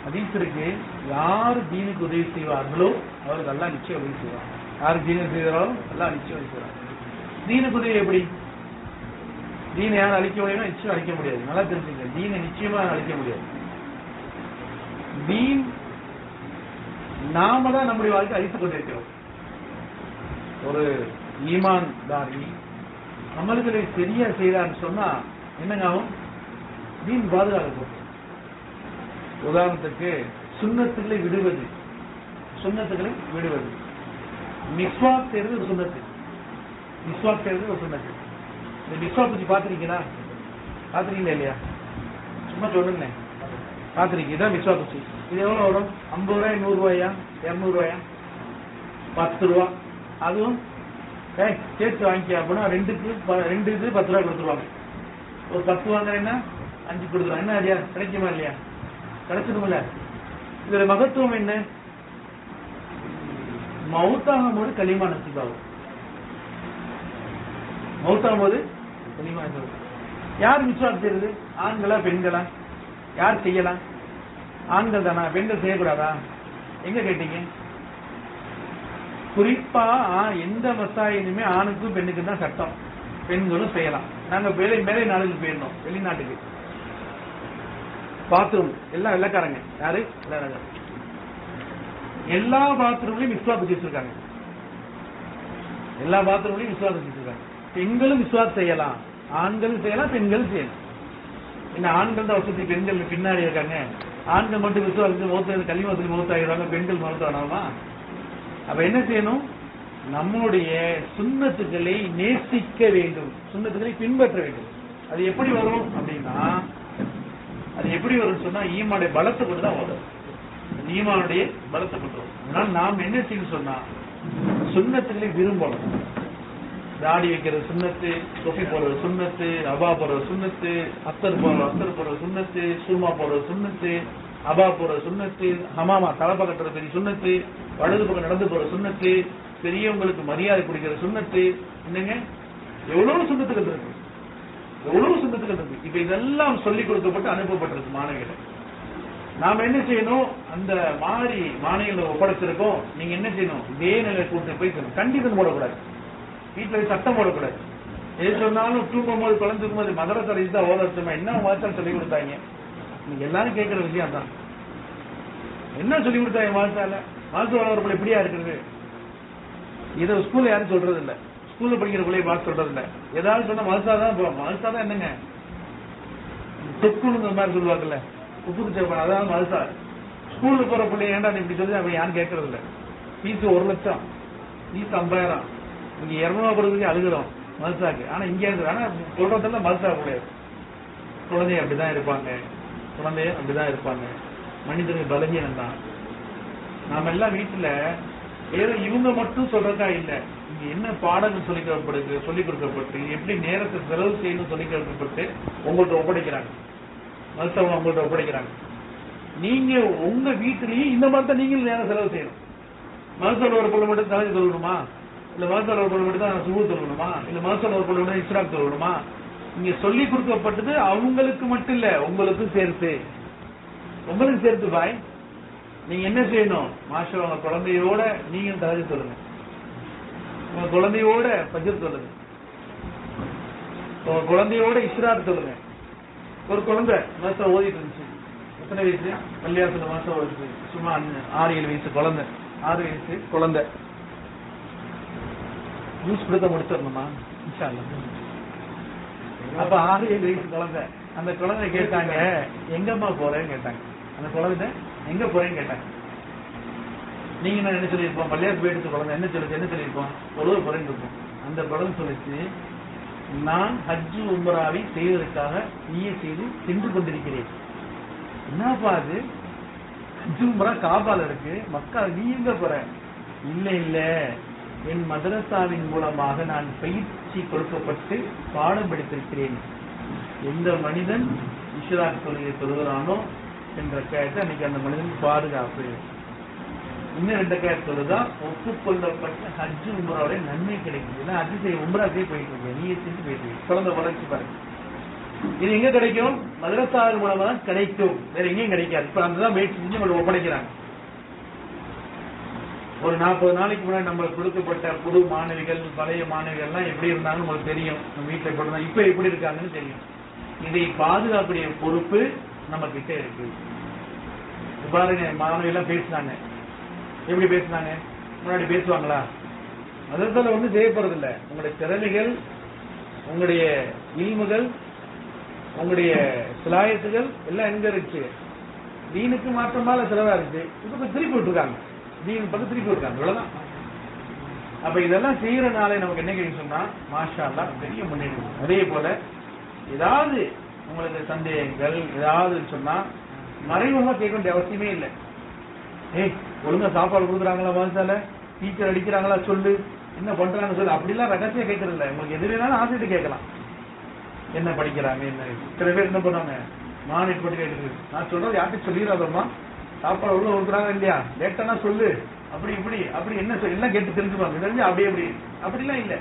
ஹதீஸ் இருக்கு, யாரு தீனுக்கு உதவி செய்வார்களோ அவருக்கு அல்லாஹ் நிச்சயம் உதவி செய்வாங்க. யாரு தீனுக்கு செய்வாரோ அல்லாஹ் நிச்சயம் உதவி செய்வாங்க. தீனுக்கு உதவி எப்படி? தீனை யாரும் அழிக்க முடியும்னா நிச்சயம் அழிக்க முடியாது. நல்லா தெரிஞ்சுங்க, தீனை நிச்சயமா அழிக்க முடியாது. தீன் நாம தான் நம்முடைய வாழ்க்கை அழித்துக் கொண்டிருக்கிறோம். ஒரு ஈமான் தாரி அமல்களை சரியா செய்யறான்னு சொன்னா என்னங்க ஆகும்? தீன் பாதுகாப்பு. உதாரணத்துக்கு சுன்னத்துகளை விடுவது, மிஸ்வாக் செய்யறது ஒரு சுன்னத்து. இந்த மிஸ்வாக் பத்தி பாத்திருக்கீங்களா? பாத்திருக்கீங்களா இல்லையா? சும்மா சொல்லுங்க, பாத்திருக்கீங்க? இதான் மிஸ்வாக் பத்தி. இது எவ்வளவு வரும்? 50 ரூபாய், 100 ரூபாயா, 200 ரூபாயா, 10 ரூபா. அதுவும் சேர்த்து வாங்கிக்க அப்படின்னா 2 இது 10 ரூபாய் கொடுத்துருவாங்க. ஒரு 10 வாங்குறேன்னா 5 கொடுத்துருவாங்க. என்ன ஐடியா கிடைக்குமா இல்லையா? கிடைச்சிருமில்ல. இதோட மகத்துவம் என்ன? மௌத்தாகும் போது களிமா நசீபாகும். யார் மிஸ்வாக் செய்யறது? ஆண்களா பெண்களா? யார் செய்யலாம்? ஆண்கள் தானா? பெண்கள் செய்யக்கூடாதா? எங்க கேட்டீங்க? குறிப்பா எந்த மசாயிலுமே ஆணுக்கும் பெண்ணுக்கும் தான் சட்டம், பெண்களும் செய்யலாம். நாங்க மேலை நாடுகளுக்கு போயிருந்தோம், வெளிநாட்டுக்கு. பாத்ரூம் எல்லாம் வெள்ளக்காரங்க. யாரு? எல்லா பாத்ரூம்லயும் மிஸ்வாக் வச்சிருக்காங்க. பெண்களும் மிஸ்வாக் செய்யலாம், ஆண்களும் செய்யலாம், பெண்களும் செய்யலாம். என்ன ஆண்கள் தான் வசதி, பெண்கள் பின்னாடி இருக்காங்க. ஆண்கள் மட்டும் விசுவாசத்துக்கு கலிமத்துக்கு மௌத்தாகிடுவாங்க, பெண்கள் மௌத்தானாமா? அப்ப என்ன செய்யணும்? நம்முடைய சுன்னத்துக்களை நேசிக்க வேண்டும், சுன்னத்துக்களை பின்பற்ற வேண்டும். அது எப்படி வரும் அப்படின்னா, சொன்னா ஈமானுடைய பலத்தை கொண்டு தான் வரும். ஈமானுடைய பலத்தை கொண்டு வரும். அதனால நாம் என்ன செய்யணும் சொன்னா, சுன்னத்துக்களை விரும்பணும். தாடி வைக்கிறது சுன்னத்து, தொப்பி போடுறது சுன்னத்து, அபா போடுறது சுன்னத்து, அத்தர் போடுறது சுன்னத்து, சூமா போடுறது சுன்னத்து, அபா போடுறது சுன்னத்து, ஹமாமா தலப்பா கட்டுறது பெரிய சுன்னத்து, வலது பக்கம் நடந்து போற சுன்னத்து, பெரியவங்களுக்கு மரியாதை கொடுக்கிற சுன்னத்து. என்னங்க எவ்வளவு சுன்னத்துக்கள் இருக்கு, இப்ப இதெல்லாம் சொல்லிக் கொடுக்கப்பட்டு அனுப்பப்பட்டிருக்கு மாணவிகளை. நாம என்ன செய்யணும்? அந்த மாதிரி மாணவிகளை ஒப்படைச்சிருக்கோம். நீங்க என்ன செய்யணும்? இதே நிலை கூட்டு போய் கண்டிப்பா போடக்கூடாது, வீட்டுல சட்டம் போடக்கூடாது. எது சொன்னாலும் தூங்கும் போது, குழந்தை தூக்கும் போது மதரசா தான் ஓதமா என்ன வாழ்த்தால் சொல்லிக் கொடுத்தாங்க? நீங்க எல்லாரும் கேட்கிற விஷயம் தான். என்ன சொல்லிக் கொடுத்தாங்க வாழ்த்தால? வாழ்த்து வளர்ப்புல எப்படியா இருக்கிறது? இதை ஸ்கூல்ல யாரும் சொல்றது இல்ல, ஸ்கூல்ல படிக்கிற பிள்ளைய பார்த்து சொல்றது இல்ல. ஏதாவது சொன்னா மதரசா தான். மதரசா தான் என்னங்க தொக்குங்கிற மாதிரி சொல்லுவாங்கல்ல, உப்புக்கு சேர்ப்பாங்க, அதாவது மதரசா. ஸ்கூலுக்கு போற பிள்ளைய ஏன்டா இப்படி சொல்லி அப்படி யாரும் கேட்கறது இல்ல. ஃபீஸ் 1 லட்சம், ஃபீஸ் 50,000, இங்க 200 கொடுத்து அழுகிறோம் மதரசாக்கு. ஆனா இங்க இருக்கு, ஆனா சொல்றதெல்லாம் மதரசா கிடையாது. குழந்தைய அப்படிதான் இருப்பாங்க, குழந்தைய அப்படிதான் இருப்பாங்க. மனிதனுக்கு பலகீனம் தான். நாம எல்லாம் வீட்டுல ஏதோ இவங்க மட்டும் சொல்றதா இல்ல, இங்க என்ன பாடங்கள் சொல்லிக் கொடுக்கப்பட்டு எப்படி நேரத்தை செலவு செய்யணும் சொல்லிக் கொடுக்கப்பட்டு உங்கள்ட்ட ஒப்படைக்கிறாங்க, மருத்துவம் உங்கள்ட்ட ஒப்படைக்கிறாங்க. நீங்க உங்க வீட்டிலேயும் இந்த மாதிரி தான் நீங்களும் நேரம் செலவு செய்யணும். மருத்துவ ஒரு பொருள் மட்டும் தலைமை சொல்லணுமா, இல்ல மருத்துவ ஒரு பொருள் மட்டும் தான் சுகு சொல்லணுமா, இல்ல மருத்துவ ஒரு பொருள் மட்டும் இஸ்ராக் சொல்லணுமா? இங்க சொல்லிக் கொடுக்கப்பட்டது அவங்களுக்கு மட்டும் இல்ல, உங்களுக்கும் சேர்த்து. உங்களுக்கு சேர்த்து பாய். நீங்க என்ன செய்யணும்? மாஷா உங்க குழந்தையோட நீங்க தலஜ் சொல்லுங்க, உங்க குழந்தையோட பஜ்ர் சொல்லுங்க, உங்க குழந்தையோட இஸ்ராக் சொல்லுங்க. ஒரு குழந்தை மாசம் ஓதிட்டு இருந்துச்சு. எத்தனை வயசு? பள்ளியாசல மாசம் ஓடிச்சு. சும்மா 6-7 வயசு குழந்தை, 6 வயசு குழந்தை. ஜூஸ் கொடுத்த முடிச்சிடணுமா? இன்ஷா அல்லாஹ். அப்ப 6-7 வயசு குழந்தை. அந்த குழந்தை கேட்டாங்க, எங்கம்மா போறேன்னு கேட்டாங்க. அந்த குழந்தை எங்க போறேன்னு கேட்டாங்க. நீங்க என்ன சொல்லியிருப்போம்? பள்ளியாசு போயிட்டு குழந்தை என்ன சொல்லியிருப்போம்? தொழுவ போறேன்னு இருப்போம். அந்த குழந்தை சொல்லிச்சு, நான் ஹஜ்ஜு உம்ராவை செய்வதற்காக செய்து சென்று கொண்டிருக்கிறேன். என்னப்பா அது? ஹஜ்ஜு உம்ரா காபால இருக்கு, மக்கா நீ எங்க போற? இல்ல என் மதரசாவின் மூலமாக நான் பயிற்சி கொடுக்கப்பட்டு பாடம் படித்திருக்கிறேன். எந்த மனிதன் இஷ்ராக் தொழுகையை தொழுகிறானோ என்ற கேட்டு அன்னைக்கு அந்த மனிதன் பாதுகாப்பு. இன்னும் 2 கேட் தொழுதா ஒப்புக்கொள்ளப்பட்ட ஹஜ்ஜு உம்ராவுடைய நன்மை கிடைக்குது. ஹஜ்ஜு செய்ய உம்ராக்கே போயிட்டு இருக்கேன், நீ செஞ்சு போயிட்டு இருக்கேன். குழந்தை வளர்ச்சி பாருங்க. இது எங்க கிடைக்கும்? மதரசாவின் மூலமா தான் கிடைக்கும், வேற எங்கேயும் கிடைக்காது. இப்ப அங்கதான் வெயிட் செஞ்சு நம்மளை ஒப்படைக்கிறாங்க. ஒரு 40 நாளைக்கு முன்னாடி நம்மளுக்கு கொடுக்கப்பட்ட புது மாணவிகள், பழைய மாணவிகள் எல்லாம் எப்படி இருந்தாங்கன்னு உங்களுக்கு தெரியும். நம்ம வீட்டுல எப்படி இப்ப எப்படி இருக்காங்கன்னு தெரியும். இதை பாதுகாக்கக்கூடிய பொறுப்பு நம்ம கிட்ட இருக்கு. பாருங்க, மாணவி எல்லாம் பேசினாங்க. எப்படி பேசினாங்க? முன்னாடி பேசுவாங்களா? மதரசால ஒன்றும் செய்யப்படுறது இல்லை. உங்களுடைய திறமைகள், உங்களுடைய இல்முகள், உங்களுடைய சிலாயத்துகள் எல்லாம் எங்க இருக்கு? தீனுக்கு மாற்றமால செலவா இருக்கு. இப்ப திருப்பி விட்டுருக்காங்க, தீன் பக்கம் திருப்பி விட்டுருக்காங்க. இவ்வளவுதான். அப்ப இதெல்லாம் செய்யறதுனால நமக்கு என்ன கிடைக்கும் சொன்னா, மாஷா அல்லாஹ் பெரிய முன்னேற்றம். அதே போல ஏதாவது உங்களுக்கு சந்தேகங்கள் ஏதாவது சொன்னா மறைமுகமா கேட்க வேண்டிய அவசியமே இல்லை. ஒழுங்கா சாப்பாடு கொடுக்குறாங்களா, மனசால டீச்சர் அடிக்கிறாங்களா சொல்லு, என்ன பண்றாங்க சொல்லு, அப்படிலாம் ரகசியம் கேட்கறது இல்லை. உங்களுக்கு எது வேணாலும் ஆசைட்டு கேட்கலாம். என்ன படிக்கிறாங்க என்ன. சில பேர் என்ன பண்ணுவாங்க, மானிட் போட்டு கேட்டுருக்கு. நான் சொல்றது யார்கிட்ட சொல்லிடாதம்மா, சாப்பாடு உள்ள கொடுக்குறாங்க இல்லையா, லேட்டானா சொல்லு, அப்படி இப்படி அப்படி என்ன சொல்லி எல்லாம் கேட்டு தெரிஞ்சுப்பாங்க. தெரிஞ்சு அப்படி அப்படி அப்படிலாம் இல்லை.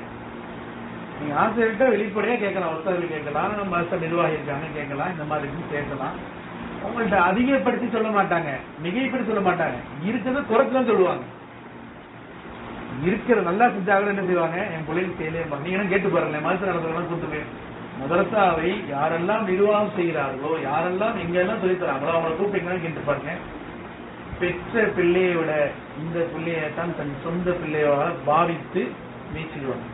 நீங்க ஆசிரியர்கிட்ட வெளிப்படையா கேட்கலாம், ஒருத்தர்கள் கேட்கலாம், நம்ம நிர்வாகி இருக்காங்க கேட்கலாம், இந்த மாதிரி கேட்கலாம். உங்கள்ட்ட அதிகப்படுத்தி சொல்ல மாட்டாங்க, மிகைப்படுத்தி சொல்ல மாட்டாங்க, இருக்கிறத குறைச்சுதான் சொல்லுவாங்க. இருக்கிற நல்லா செஞ்சாக என்ன செய்வாங்க, என் பிள்ளைங்க செய்யலே. நீங்க கேட்டு பாருங்களேன், மனசு நடத்துறதெல்லாம் கூட்டு போய் மதரசாவை யாரெல்லாம் நிர்வாகம் செய்கிறார்களோ, யாரெல்லாம் எங்கெல்லாம் சொல்லித் தராங்களோ அவங்களை கூப்பிட்டீங்கன்னு கேட்டு பாருங்க. பெற்ற பிள்ளையை விட இந்த பிள்ளையை தான் தன் சொந்த பிள்ளையோட பாவித்து மீச்சிடுவாங்க.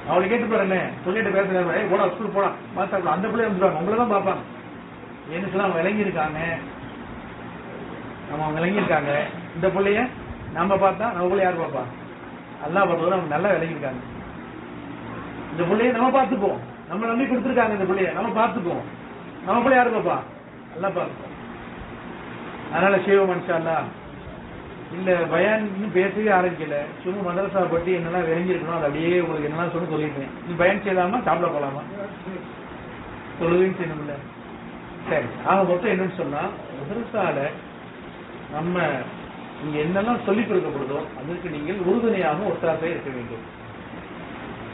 அவளை கேட்டு பாருங்க, சொல்லிட்டு பேசுறாங்க, போடா ஸ்கூல் போடா மாத்தா, அந்த பிள்ளைய வந்துடுவாங்க, உங்களதான் பார்ப்பாங்க. என்ன சொல்ல விளங்கியிருக்காங்க, நம்ம விளங்கியிருக்காங்க. இந்த பிள்ளைய நம்ம பார்த்தா நம்ம பிள்ளை யார் பார்ப்பா? அல்லாஹ் பார்த்தா நம்ம நல்லா விளங்கியிருக்காங்க. இந்த பிள்ளைய நம்ம பார்த்துப்போம், நம்ம நம்பி கொடுத்துருக்காங்க. இந்த பிள்ளைய நம்ம பார்த்துப்போம், நம்ம பிள்ளை யாரு பார்ப்பா? நல்லா பார்த்துப்போம். அதனால ஷேவ் மனுஷா அல்லாஹ் இல்ல பயான் இன்னும் பேசவே ஆரம்பிக்கல. சும்மா மதரசா பற்றி என்னெல்லாம் விளங்கியிருக்கணும் அது அப்படியே உங்களுக்கு என்னெல்லாம் சொல்லிட்டேன். நீ பயன் செய்யலாமா, சாப்பிட போலாமா, தொழுகையும் செய்யணும்ல. சரி, ஆக மொத்தம் என்னன்னு சொன்னா, மதரசால நம்ம நீங்க என்னெல்லாம் சொல்லிக் கொடுக்கப்படுதோ அதற்கு நீங்கள் உறுதுணையாக ஒத்தாசையாக இருக்க வேண்டும்.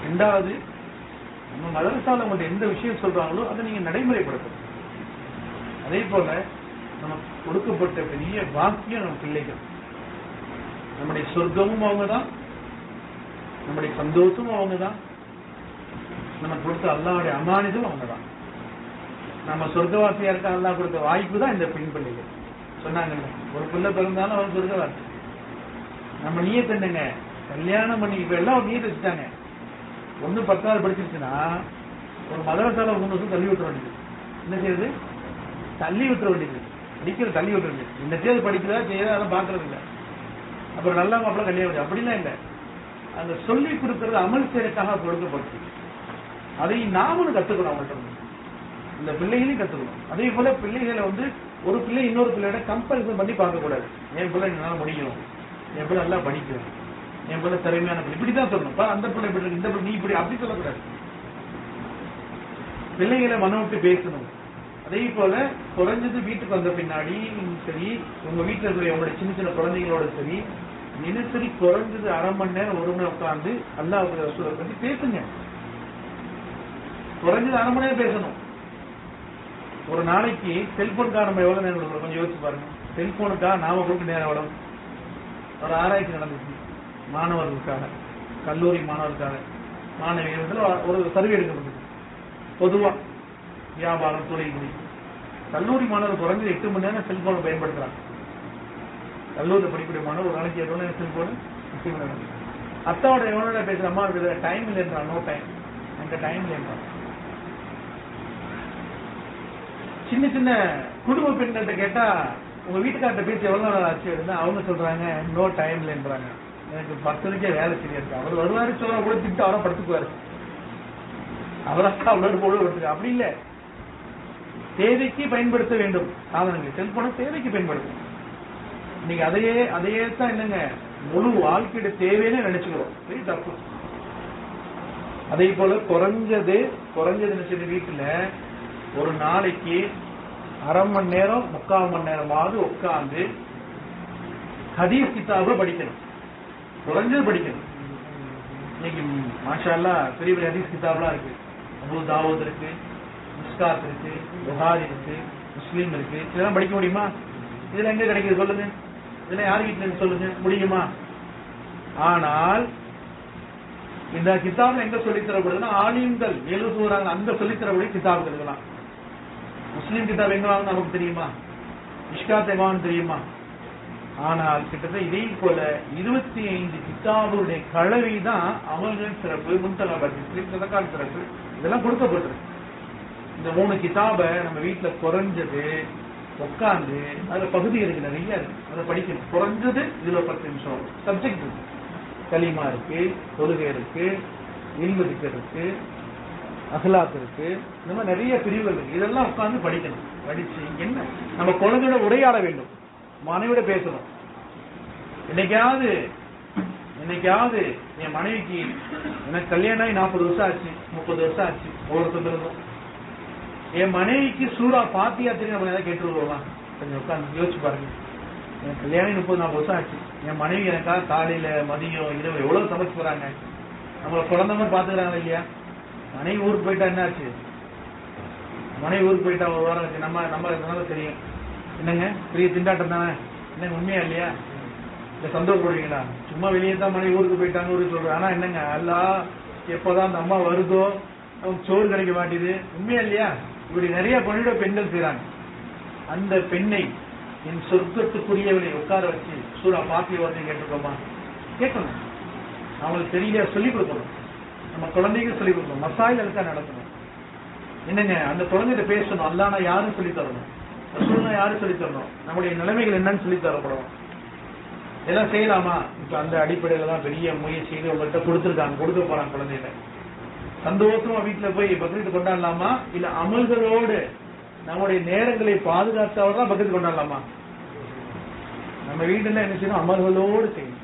2வது, நம்ம மதரசால உங்கள்ட்ட எந்த விஷயம் சொல்றாங்களோ அதை நீங்க நடைமுறைப்படுத்தணும். அதே போல நமக்கு கொடுக்கப்பட்ட பெரிய பாக்கியம் நம்ம பிள்ளைகள். நம்முடைய சொர்க்கமும் அவங்கதான், நம்முடைய சந்தோஷமும் அவங்கதான், நமக்கு கொடுத்த அல்லாஹ்வுடைய அமானிதமும் அவங்கதான். நம்ம சொர்க்கவாசியா இருக்க அல்லாஹ் கொடுத்த வாய்ப்பு தான் இந்த பெண் பிள்ளைகள். சொன்னாங்க, ஒரு பிள்ளை பிறந்தாலும் அவன் சொர்க்கவாசி. நம்ம நீயத் என்னங்க, கல்யாணம் பண்ணி இப்ப எல்லாம் ஒரு நீயத் வச்சுட்டாங்க. 1 10வது படிச்சிருச்சுன்னா ஒரு மதரசால 3 வருஷம் தள்ளி விட்டுற வேண்டியது. என்ன செய்யுது? தள்ளி விட்டுற வேண்டியது, படிக்கிற தள்ளி விட்டுற வேண்டியது. இந்த தேர்வு படிக்கிறதா செய்யறதா அதெல்லாம் பாக்குறது இல்லை. அப்புறம் நல்லா மாப்பிள்ள கல்யாணம் அப்படிலாம் இல்லை. அந்த சொல்லி கொடுக்கறது அமல் செய்யறதுக்காக கொடுக்கப்பட்டு அதை நாமளும் கத்துக்கணும். அவங்கள்ட்ட இந்த பிள்ளைகளையும் கத்துக்கணும். அதே போல பிள்ளைகளை வந்து ஒரு பிள்ளை இன்னொரு பிள்ளையோட கம்பேரிசன் பண்ணி பார்க்க கூடாது. என் பிள்ளை என்னால முடியும், என் பிள்ளை நல்லா படிக்கும், என் பிள்ளை திறமையான பிள்ளை, இப்படிதான் சொல்லணும். அந்த பிள்ளை இப்படி இருக்கு, இந்த பிள்ளை நீ இப்படி அப்படி சொல்லக்கூடாது. பிள்ளைகளை மனம் விட்டு பேசணும். அதே போல குறைஞ்சது வீட்டுக்கு வந்த பின்னாடி சரி, உங்க வீட்டுல இருக்கிற உங்களுடைய சின்ன சின்ன குழந்தைங்களோட சரி, தினசரி குறைஞ்சது அரை மணி நேரம் 1 மணி நேரம் உட்கார்ந்து அல்லாஹ்வுடைய ரசூலை பத்தி பேசுங்க. குறைஞ்சது அரை மணி நேரம் பேசணும். ஒரு நாளைக்கு செல்போனுக்காக நம்ம எவ்வளவு நேரம் கொடுக்குறோம் கொஞ்சம் யோசிச்சு பாருங்க. செல்போனுக்காக நாம கொடுக்க நேரம் எவ்வளவு? ஒரு ஆராய்ச்சி நடந்துச்சு மாணவர்களுக்காக, கல்லூரி மாணவர்களுக்காக, மாணவிகள் ஒரு சர்வே எடுக்கப்பட்டது. பொதுவா வியாபாரம், தொழில், கல்லூரி மாணவர் குறைஞ்சது 8 மணி நேரம் செல்போனை பயன்படுத்துறாங்க. கல்லூரி படிக்கக்கூடிய மாணவர் ஒரு நாளைக்கு எவ்வளவு நேரம் செல்போன்? 8 மணி நேரம். அத்தாவோட எவ்வளவு நேரம் பேசுற அம்மா டைம் இல்லைன்றான், நோ டைம், அந்த டைம் இல்லைன்றான். சின்ன சின்ன குடும்ப பெண்கள்கிட்ட கேட்டா உங்க வீட்டுக்கார்ட்ட பேசி எவ்வளவு நாள் ஆச்சு இருந்தா அவங்க சொல்றாங்க நோ டைம் இல்லைன்றாங்க. எனக்கு 10 மணிக்கே வேலை சரியா இருக்கு. அவர் வருவாரு சொல்ல கூட திட்டு அவரை படுத்துக்குவாரு, அவராக அவ்வளவு போட விட்டுருக்கு. அப்படி இல்லை, தேவைக்கு பயன்படுத்த வேண்டும் சாதனங்கள். செல்போனை தேவைக்கு பயன்படுத்தும். இன்னைக்கு அதையே தான் என்னங்க முழு வாழ்க்கையோட தேவைன்னு நினைச்சுக்கிறோம். தப்பு. அதே போல குறைஞ்சது வீட்டுல ஒரு நாளைக்கு அரை மணி நேரம் 3/4 மணி நேரமாவது உட்கார்ந்து ஹதீஸ் கிதாபை படிக்கணும். குறைஞ்சது படிக்கணும். இன்னைக்கு மாஷா அல்லாஹ் பெரிய பெரிய ஹதீஸ் கிதாப்லாம் இருக்கு. அபூ தாவூத் இருக்கு, மிஸ்காத் இருக்கு, புகாரி இருக்கு, முஸ்லீம் இருக்கு. இதெல்லாம் படிக்க முடியுமா? இதுல எங்க கிடைக்குது சொல்லுங்க? இதுல யார் வீட்டுல இருந்து சொல்லுங்க முடியுமா? ஆனால் இந்த கிதாப் எங்க சொல்லித்தரப்படுதுன்னா ஆலிம்கள் எழுதுறாங்க, அந்த சொல்லித்தரப்படி கிதாப் எழுதலாம். முஸ்லீம் கிதாப் எங்க வாங்க நமக்கு தெரியுமா? மிஷ்காத் எங்க தெரியுமா? ஆனால் கிட்டத்தட்ட இதே போல 25 கிதாபுடைய கலவை தான் அமல்கள் சிறப்பு, முன்தலபதி சதகால் சிறப்பு இதெல்லாம் கொடுக்கப்பட்டிருக்கு. இந்த 3 கிதாபை நம்ம வீட்டுல குறைஞ்சது உட்கார்ந்து அதுல பகுதி இருக்கு, நிறைய இருக்கு, அதை படிக்கணும். குறைஞ்சது இதுல 10 நிமிஷம் சப்ஜெக்ட் இருக்கு. கலிமா இருக்கு, தொழுகை இருக்கு, இல்முதிக்கர் இருக்கு, அஹ்லாக் இருக்கு, இந்த மாதிரி நிறைய பிரிவுகள் இருக்கு. இதெல்லாம் உட்கார்ந்து படிக்கணும். படிச்சு என்ன நம்ம குழந்தையோட உரையாட வேண்டும், மனைவியோட பேசணும். என்னைக்காவது என் மனைவிக்கு எனக்கு கல்யாணம் ஆகி 40 வருஷம் ஆச்சு, 30 வருஷம் ஆச்சு, ஒவ்வொருத்தருக்கும் என் மனைவிக்கு சூரா பாத்தியா தெரியும் நம்ம ஏதாவது கேட்டுருவோமா? கொஞ்சம் உட்காந்து யோசிச்சு பாருங்க. என் கல்யாணம் 30-40 வருஷம் ஆச்சு, என் மனைவி எனக்காக காலையில மதியம் இரவு எவ்வளவு சமைச்சு போறாங்க, நம்மள குழந்தை மாதிரி பாத்துக்கிறாங்க இல்லையா? மனைவி ஊருக்கு போயிட்டா என்ன ஆச்சு? மனைவி ஊருக்கு போயிட்டா ஒரு வாரம் இருக்கு, நம்ம இதனால தெரியும் என்னங்க பெரிய திண்டாட்டம் தானே. என்னங்க உண்மையா இல்லையா? இல்ல சந்தோஷப்படுவீங்களா? சும்மா வெளியே தான் மனைவி ஊருக்கு போயிட்டாங்க ஊருக்கு சொல்றேன். ஆனா என்னங்க எல்லாம் எப்பதான் அந்த அம்மா வருதோ அவங்க சோறு கிடைக்க மாட்டேது. உண்மையா இல்லையா? இப்படி நிறைய பணியோட பெண்கள் செய்யறாங்க. அந்த பெண்ணை என் சொர்க்கத்துக்குரியவனை உட்கார வச்சு சூரா பாத்திய வந்து கேட்டிருக்கோமா? கேட்கணும். அவங்களுக்கு தெரியல சொல்லிக் கொடுக்கணும். நம்ம குழந்தைகள் சொல்லிக் கொடுக்கணும். மசாயில் இருக்கா நடக்கணும். என்னங்க அந்த குழந்தைகிட்ட பேசணும். அல்லாஹ்னா யாரும் சொல்லி தரணும், ரசூல்னா யாரும் சொல்லி தரணும், நம்முடைய நிலைமைகள் என்னன்னு சொல்லி தரப்படும். எல்லாம் செய்யலாமா? இப்ப அந்த அடிப்படையில தான் பெரிய முயற்சிகள் உங்கள்கிட்ட கொடுத்துருக்காங்க, கொடுக்க போறாங்க. குழந்தைகளை சந்தோஷமா வீட்டுல போய் பக்ரீத் கொண்டாடலாமா, இல்ல அமல்களோடு நம்முடைய நேரங்களை பாதுகாத்தவர்தான் பக்ரீத் கொண்டாடலாமா? நம்ம வீட்டுல என்ன செய்யணும்? அமல்களோடு செய்யணும்.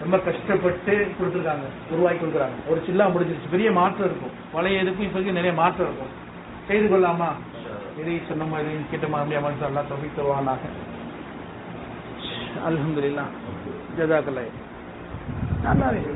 ரொம்ப கஷ்டப்பட்டு கொடுத்துருக்காங்க, உருவாக்கி கொடுக்குறாங்க. ஒரு சில்லா முடிஞ்சிருச்சு, பெரிய மாற்றம் இருக்கும். பழைய இதுக்கும் இப்போதைக்கு நிறைய மாற்றம் இருக்கும். செய்து கொள்ளலாமா? இதை சொன்னமா இதையும் கேட்டமா அப்படி அமல் அல்லாஹ் தௌஃபீக் தருவானாக. அல்ஹம்துலில்லாஹ். ஜஸாக்கல்லாஹ். நல்லா இருக்கு.